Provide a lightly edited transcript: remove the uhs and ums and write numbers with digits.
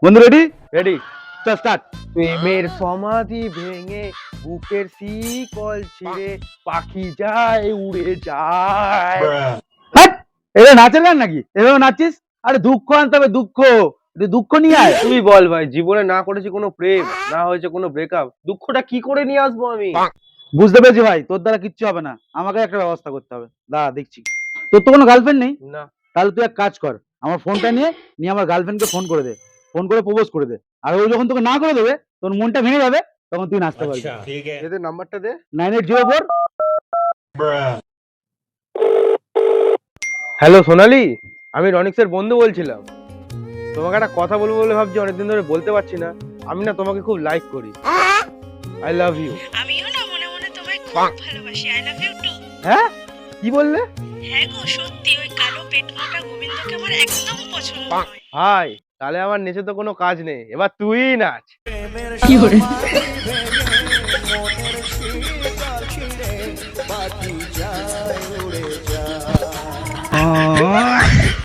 বন্ধু ready? Ready. চল start. প্রেমের সমাধি ভেঙে বুকের শিকল ছিঁড়ে পাখি যায় উড়ে যায়। হাট, এটা নাচের গান নাকি? এভাবে নাচছিস? আরে দুঃখ আনতে হবে, দুঃখ। একটু দুঃখ নিয়ে আয়। তুই বল ভাই, জীবনে না করেছি কোনো প্রেম, না হয়েছে কোনো ব্রেকআপ, দুঃখটা কি করে নিয়ে আসবো আমি? বুঝতে পেরেছি ভাই, তোর দ্বারা কিচ্ছু হবে না, আমাকে একটা ব্যবস্থা করতে হবে। দাঁড়া দেখছি। তোর তো কোনো গার্লফ্রেন্ড নেই? না। তাহলে তুই এক কাজ কর, আমার ফোনটা নিয়ে নিয়ে আমার গার্লফ্রেন্ডকে ফোন করে দে, ফোন করে প্রপোজ করে দে। আর ও যখন তোকে না করে দেবে, তোর মনটা ভেঙে যাবে, তখন তুই নাচতে পারবি। ठीक है। এদের নাম্বারটা দে। 9804। হ্যালো সোনালি, আমি রনিক্সের বন্ধু বলছিলাম। তোমাকে একটা কথা বলবো বলে ভাবছি, অনেকদিন ধরে বলতে পারছি না। আমি না তোমাকে খুব লাইক করি। I love you. আমিও না মনে মনে তোমায় খুব ভালোবাসি। I love you too. হ্যাঁ, কি বললে? হ্যাঁ গো, সত্যি ওই কালো পেট মোটা গোবিন্দকে আমার একদম পছন্দ নয়। ভাই, তাহলে আমার নেচে তো কোনো কাজ নেই, এবার তুইই নাচ। কি করে?